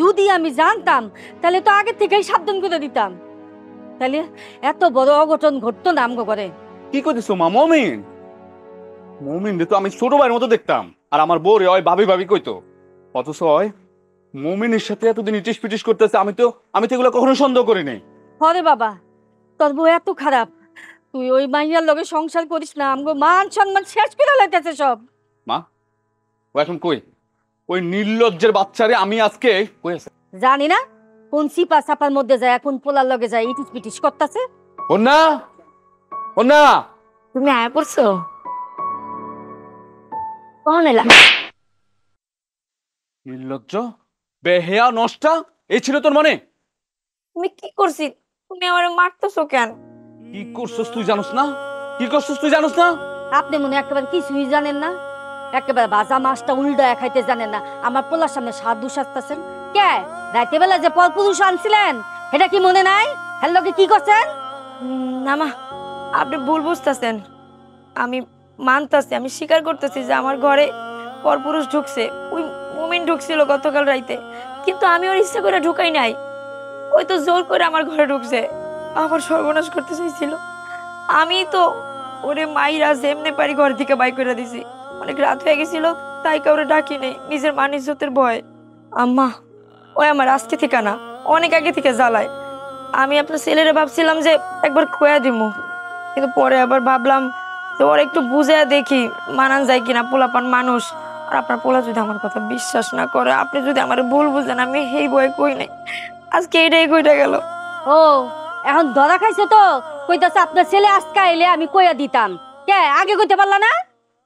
যদি আমি জানতাম তাহলে তো আগে থেকেই সাবধান করে দিতাম, তাহলে এত বড় অঘটন ঘটতো না আমগো করে। কি কইতেছো মা? মমিন, মমিন রে তো আমি ছোট ভাইয়ের মতো দেখতাম, আর আমার বউ রে ওই ভাবি ভাবি কইতো। অথচ ওই মমিনের সাথে এতদিন ইটিস পিটিস করতেছে, আমি তো এগুলো কখনো সন্দেহ করি নাই। হরে বাবা, তোর বউ এত খারাপ, তুই ওই মাইয়ার লগে সংসার করিস না, আমগো মান সম্মান শেষ করে লাইতেছে সব। মা ও এখন কই? ওই নির্লজ্জের বাচ্চারে আমি আজকে কই আছে জানি না, কোন সিপা সাপার মধ্যে যায়, কোন পোলার লগে যায় ইটিস পিটিস করতেছে। ও না, ও না, তুমি আয়া পড়ছো কখন এলা? নির্লজ্জ বেহেয়া নষ্টা, এই ছিল তোর মনে? তুমি কি করছি? তুমি আমার মারতেছো কেন? কি করছস তুই জানোস না? কি করছস তুই জানোস না? আপনি মনে একেবারে কিছুই জানেন না, একেবারে ভাজা মাছটা উল্টা খাইতে জানেন না। আমার পোলার সামনে সাধু সাজতেছেন কে? রাতে বেলা যে পর পুরুষ আনছিলেন এটা কি মনে নাই? হ্যাঁ লোকে কি করছেন? না মা, আপনি ভুল বুঝতেছেন। আমি মানতেছি, আমি স্বীকার করতেছি যে আমার ঘরে পরপুরুষ ঢুকছে। ওই মুমিন ঢুকছিল গতকাল রাইতে, কিন্তু আমি ওর ইচ্ছা করে ঢুকাই নাই। ওই তো জোর করে আমার ঘরে ঢুকছে, আমার সর্বনাশ করতে চাইছিল। আমি তো ওরে মাইরা যেমনে পারি ঘর থেকে বাই করে দিছি। অনেক রাত হয়ে গেছিল, তাই কাউরে ডাকি নেই, নিজের মান ইজ্জতের ভয়। আম্মা ওই আমার আজকে থেকে না, অনেক আগে থেকে জ্বালায়। আমি আপনার ছেলেরে ভাবছিলাম যে একবার খোয়া দিব, কিন্তু পরে আবার ভাবলাম যে ওর একটু বুঝে দেখি মানান যায় কিনা, পোলাপান মানুষ। আর আপনার পোলা যদি আমার কথা বিশ্বাস না করে, আপনি যদি আমার ভুল বুঝেন, আমি এই বয়ে কই নাই, আজকে এটাই কইটা গেল। ও এখন ধরা খাইছে তো, কইতাছে আপনার ছেলে আজকে আইলে আমি কইয়া দিতাম, কে আগে কইতে পারলা না?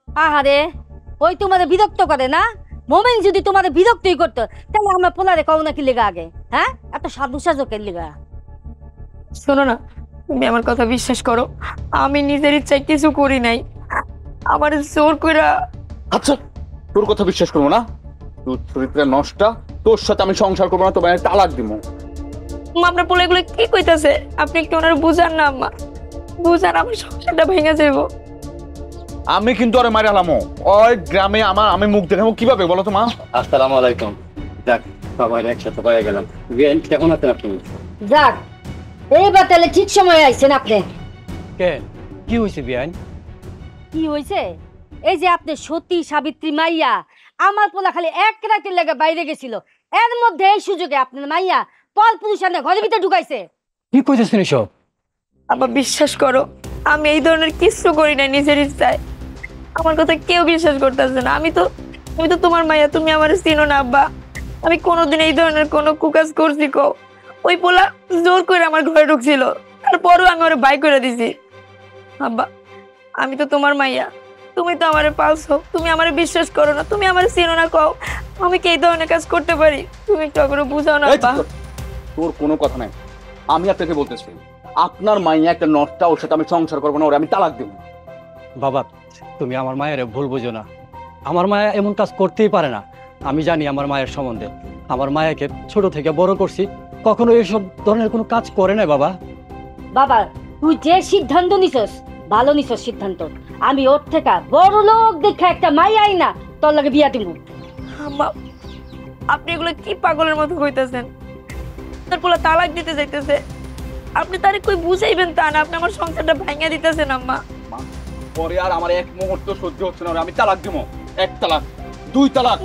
আহারে, ওই তোমাদের বিরক্ত করে না? মোমেন যদি তোমাদের বিরক্তই করতো তাহলে আমার পোলারে কও না কি লেগা আগে, হ্যাঁ? এত সাধু সাজকের লেগা। শোনো না, তুমি আমার কথা বিশ্বাস করো, আমি নিজের ইচ্ছায় কিছু করি নাই, আমার জোর কইরা। আচ্ছা, তোর কথা বিশ্বাস করবো না? তোর চরিত্রের নষ্ট, তোর সাথে আমি সংসার করবো না, তো আমি তালাক দিব। আপনার পোলা এগুলো কি কইতাছে? আপনি একটু ওনার বুঝান না আম্মা, বুঝান, আমার সংসারটা ভেঙে যাইব। আমি কিন্তু আরে মারি আলামো ওই গ্রামে আমি মুখ দেখাবো কিভাবে বলো তো মা? আসসালামু আলাইকুম। যাক, সবাই একসাথে পাওয়া গেলাম। বিয়ান, কেমন আছেন আপনি? যাক, এইবার তাহলে ঠিক সময় আইছেন আপনি। কে, কি হয়েছে বিয়ান? কি হয়েছে? এই যে আপনি সতী সাবিত্রী মাইয়া, আমার পোলা খালি এক রাতের লেগে বাইরে গেছিল, এর মধ্যে এই সুযোগে আপনার মাইয়া পল পুরুষানে ঘরের ভিতরে ঢুকাইছে। কি কইতেছেন এসব? আবার বিশ্বাস করো, আমি এই ধরনের কিছু করি না নিজের ইচ্ছায়। আমার কথা কেউ বিশ্বাস করতেছে না। আমি তো তোমার মাইয়া, তুমি আমার চিনো না আব্বা। আমি কোনোদিন এই ধরনের কোনো কুকাজ করছি কও? ওই পোলা জোর করে আমার ঘরে ঢুকছিল, তারপরও আমি ওরে বাই করে দিছি। আব্বা, আমি তো তোমার মাইয়া, তুমি তো আমারে পালছো, তুমি আমারে বিশ্বাস করো না, তুমি আমারে চিনো না কও? আমি কি এই ধরনের কাজ করতে পারি? তুমি একটু আগে বুঝাও না আব্বা। তোর কোনো কথা নাই, আমি আপনাকে বলতেছি, আপনার মাইয়া একটা নটটা, ওর সাথে আমি সংসার করবো না, ওরে আমি তালাক দেবো। বাবা, তুমি আমার মায়ের ভুল বুঝো না। আমার মায়া এমন কাজ করতেই পারে না। আমি জানি আমার মায়ের সম্বন্ধে। আমার মায়াকে ছোট থেকে বড় করছি, কখনো এইসব ধরনের কোনো কাজ করে না বাবা। বাবা, তুই যে সিদ্ধান্ত নিছস ভালো নিছস সিদ্ধান্ত। আমি ওর থেকে বড় লোক দেখা একটা মাইয়াই না তোর লাগে বিয়া দিব। আম্মা, আপনি এগুলো কি পাগলের মতো কইতাছেন? তার পোলা তালাক দিতে যাইতেছে, আপনি তারে কই বুঝাইবেন তা না, আপনি আমার সংসারটা ভাঙিয়ে দিতেছেন আম্মা। পরে আর আমার এক মুহূর্ত সহ্য হচ্ছে না, ওরে আমি তালাক দেবো। এক তালাক, দুই তালাক।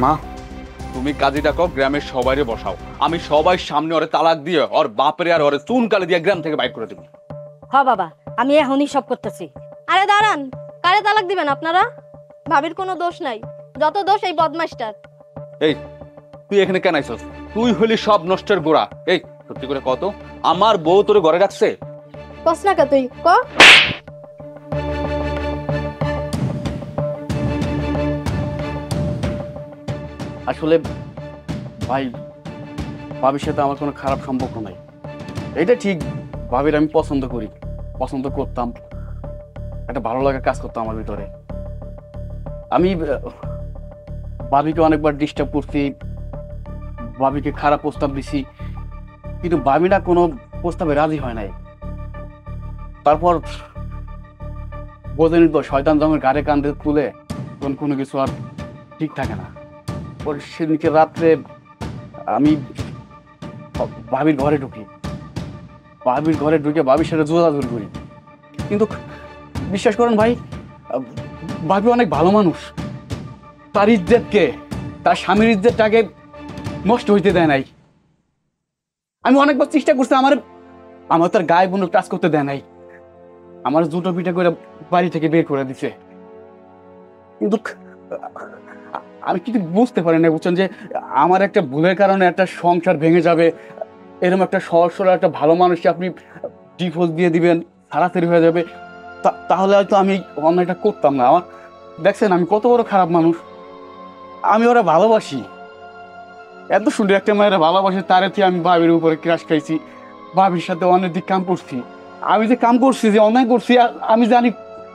মা, তুমি কাজীটা কও, গ্রামের সবাইরে বসাও, আমি সবাই সামনে ওরে তালাক দিয়ে ওর বাপরে আর ওরে চুন কালে দিয়ে গ্রাম থেকে বাইর করে দেবো। হ বাবা, আমি এখনই সব করতেছি। আরে দাঁড়ান, কারে তালাক দিবেন আপনারা? ভাবির কোনো দোষ নাই, যত দোষ এই বদমাশটার। এই, তুই এখানে কেন আইছস? তুই হলি সব নষ্টের গোড়া। এই, সত্যি করে কত আমার বউ তোরে ঘরে রাখছে? কস না কা তুই ক। আসলে ভাই, ভাবির সাথে আমার কোনো খারাপ সম্পর্ক নাই। এটা ঠিক, ভাবির আমি পছন্দ করি, পছন্দ করতাম, একটা ভালো লাগা কাজ করতাম আমার ভিতরে। আমি ভাবিকে অনেকবার ডিস্টার্ব করছি, ভাবিকে খারাপ প্রস্তাব দিছি, কিন্তু ভাবি না কোনো প্রস্তাবে রাজি হয় নাই। তারপর বোঝেনি তো, শয়তান যখন গাড়ে কান্দে তুলে তখন কোনো কিছু আর ঠিক থাকে না। পরে সেদিনকে রাত্রে আমি ভাবির ঘরে ঢুকি, ভাবির ঘরে ঢুকে ভাবির সাথে জোরাজুরি করি। কিন্তু বিশ্বাস করেন ভাই, ভাবি অনেক ভালো মানুষ, তার ইজ্জতকে, তার স্বামীর ইজ্জতটাকে নষ্ট হইতে দেয় নাই। আমি অনেকবার চেষ্টা করছি, আমার তার গায়ে কোনো টাচ করতে দেয় নাই, আমার জুতো পিঠা করে বাড়ি থেকে বের করে দিছে। কিন্তু আমি কিছু বুঝতে পারি না, বুঝছেন, যে আমার একটা ভুলের কারণে একটা সংসার ভেঙে যাবে, এরকম একটা সহজ সরল একটা ভালো মানুষকে আপনি ডিভোর্স দিয়ে দিবেন, তাড়াতাড়ি হয়ে যাবে, তাহলে হয়তো আমি অন্যায়টা করতাম না। আমার দেখছেন আমি কত বড় খারাপ মানুষ, আমি ওরা ভালোবাসি, এত সুন্দর একটা মেয়েরা ভালোবাসি, তার থেকে আমি ভাবির উপরে ক্রাশ খাইছি, ভাবির সাথে অনেক দিক কাম করছি। আমি যে কাম করছি, যে অন্যায় করছি, আমি জানি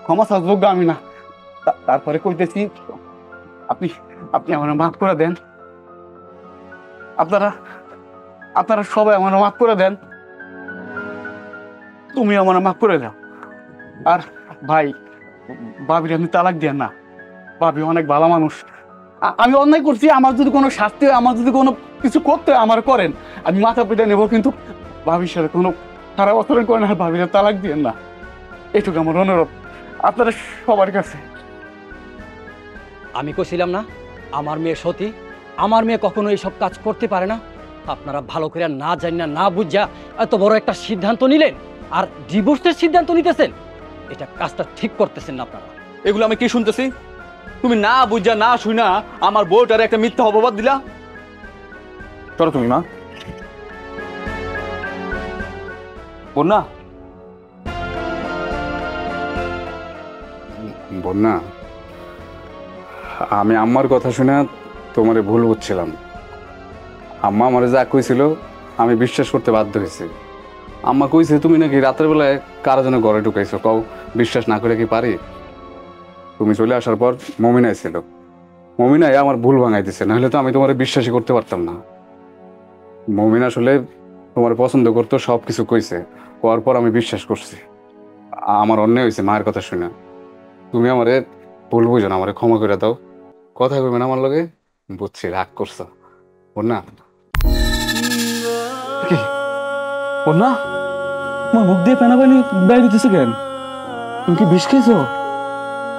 ক্ষমা যোগ্য আমি না। তারপরে কইতেছি, আপনি আপনি আমার মাফ করে দেন, আপনারা সবাই আমার মাফ করে দেন, তুমি আমার মাফ করে দাও। আর ভাই, ভাবির আপনি তালাক দেন না, ভাবি অনেক ভালো মানুষ। আমি অন্যায় করছি, আমার যদি কোনো শাস্তি হয়, আমার যদি কোনো কিছু করতে হয় আমার করেন, আমি মাথা পেতে নেবো, কিন্তু ভাবির সাথে কোনো খারাপ আচরণ করেন, আর ভাবির তালাক দিয়েন না, এটুকু আমার অনুরোধ আপনারা সবার কাছে। আমি কইছিলাম না আমার মেয়ে সতী, আমার মেয়ে কখনো এইসব কাজ করতে পারে না। আপনারা ভালো করে না জানি না বুঝা এত বড় একটা সিদ্ধান্ত নিলেন, আর ডিভোর্সের সিদ্ধান্ত নিতেছেন। এটা কাজটা ঠিক করতেছেন না আপনারা। এগুলো আমি কি শুনতেছি? তুমি না বুঝা না শুনা আমার বউটারে একটা মিথ্যা অপবাদ দিলা। চলো তুমি মা। বন্যা, বন্যা, আমি আম্মার কথা শুনে তোমারে ভুল বুঝছিলাম। আম্মা আমারে যা কইছিল আমি বিশ্বাস করতে বাধ্য হয়েছি। আম্মা কইছে তুমি নাকি রাতের বেলায় কারো যেন ঘরে ঢুকাইছো, কও বিশ্বাস না করে কি পারি? তুমি চলে আসার পর মমিনাই ছিল, মমিনাই আমার ভুল ভাঙাই দিছে, নাহলে তো আমি তোমার বিশ্বাসই করতে পারতাম না। মমিন আসলে তোমার পছন্দ করতো, সব কিছু কইছে, কোয়ার পর আমি বিশ্বাস করছি। আমার অন্যায় হয়েছে মায়ের কথা শুনে। তুমি আমারে ভুল বুঝো না, আমারে ক্ষমা করে দাও। কথা কইবেন আমার লগে? বুঝছি রাগ করছো। বন্যা, বন্যা, তোমার মুখ দিয়ে ফেনা পানি বের দিতেছে কেন? তুমি কি বিষ খেয়েছো?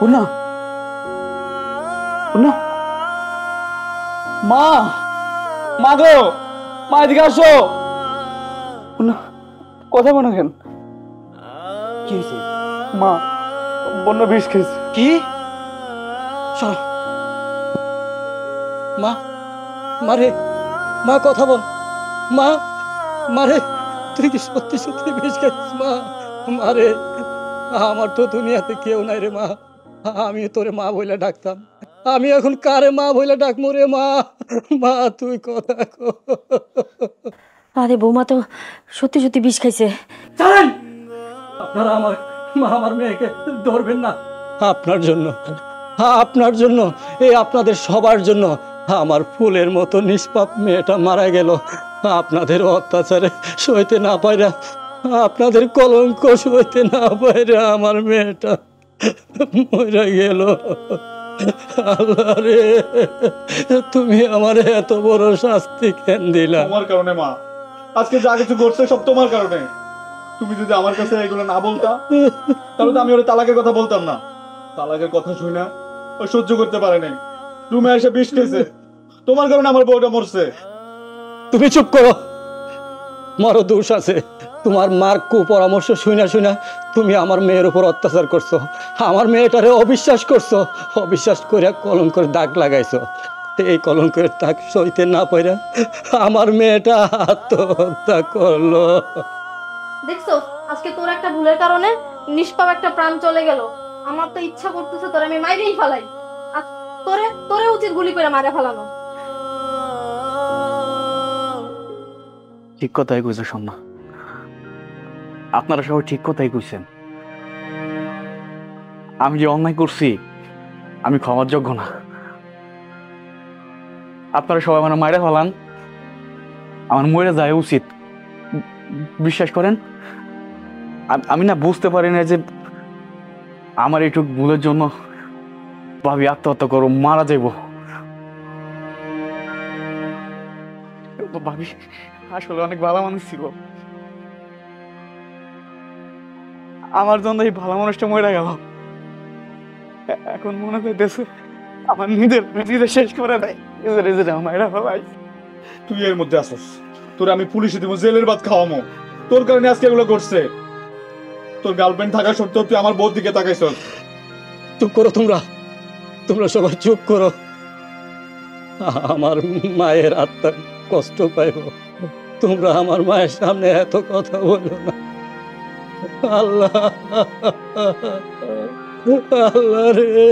বন্যা, বন্যা, মা, মা গো, মা এদিকে আসো। বন্যা, কথা বলো কেন? কি হয়েছে? মা, বন্যা বিষ খেয়েছে। কি? চলো মা, মারে, মা কথা বল। মা, মারে, তুই কি সত্যি সত্যি বেশ গেছিস? মা, মারে, আমার তো দুনিয়াতে কেউ নাই রে মা। আমি তোরে মা বইলে ডাকতাম, আমি এখন কারে মা বইলে ডাকমু রে মা? মা তুই কথা কো। আরে বৌমা তো সত্যি সত্যি বিষ খাইছে। ছাড়েন, আপনারা আমার মেয়েকে ধরবেন না। আপনার জন্য, আপনার জন্য, এই আপনাদের সবার জন্য আমার ফুলের মতো নিষ্পাপ মেয়েটা মারা গেল। আপনাদের অত্যাচারে সইতে না পাইরা, আপনাদের কলঙ্ক সইতে না পাইরা আমার মেয়েটা মরে গেল। আল্লাহ রে, তুমি আমার এত বড় শাস্তি কেন দিলা? তোমার কারণে মা, আজকে যা কিছু ঘটছে সব তোমার কারণে। তুমি যদি আমার কাছে এগুলো না বলতা, তাহলে তো আমি ওর তালাকের কথা বলতাম না। তালাকের কথা শুই না ও সহ্য করতে পারে নাই, রুমে এসে বিষ খেয়েছে। তোমার কারণে আমার বউটা মরছে। তুমি চুপ করো, মারো দোষ আছে। তোমার মার কুপরামর্শ শুনা তুমি আমার মেয়ের উপর অত্যাচার করছো, আমার মেয়েটারে অবিশ্বাস করছো, অবিশ্বাস করে কলঙ্কের দাগ লাগাইছো। এই কলঙ্কের দাগ সইতে না পাইরা আমার মেয়েটা আত্মহত্যা করলো। দেখছো আজকে তোর একটা ভুলের কারণে নিষ্পাপ একটা প্রাণ চলে গেল। আমার তো ইচ্ছা করতেছে তোরে আমি মাইরেই ফেলাই। আর তোরে উচিত গুলি করে মারে ফেলানো। ঠিক কথাই কইছো সোনা, আপনারা সবাই ঠিক কথাই কইছেন। আমি যে অন্যায় করছি আমি ক্ষমার যোগ্য না। আপনারা সবাই আমার মায়েরা ফেলান, আমার মরে যায় উচিত। বিশ্বাস করেন আমি না বুঝতে পারি না যে আমার এইটুক ভুলের জন্য ভাবি আত্মহত্যা করো, মারা যাইব। ভাবি আসলে অনেক ভালো মানুষ ছিল, আমার জন্য এই ভালো মানুষটা মরে গেল। এখন মনে হইতেছে আমার নিজের শেষ করে দেয়, নিজের মায়েরা ভাই। তুই এর মধ্যে আসস, তোর আমি পুলিশে দিব, জেলের ভাত খাওয়ামো। তোর কারণে আজকে এগুলো করছে। তোর গার্লফ্রেন্ড থাকা সত্ত্বেও তুই আমার বউর দিকে তাকাইছ। চুপ করো, তোমরা সবাই চুপ করো। আমার মায়ের আত্মা কষ্ট পাইব, তোমরা আমার মায়ের সামনে এত কথা বলো না। আল্লাহ, আল্লাহ রে।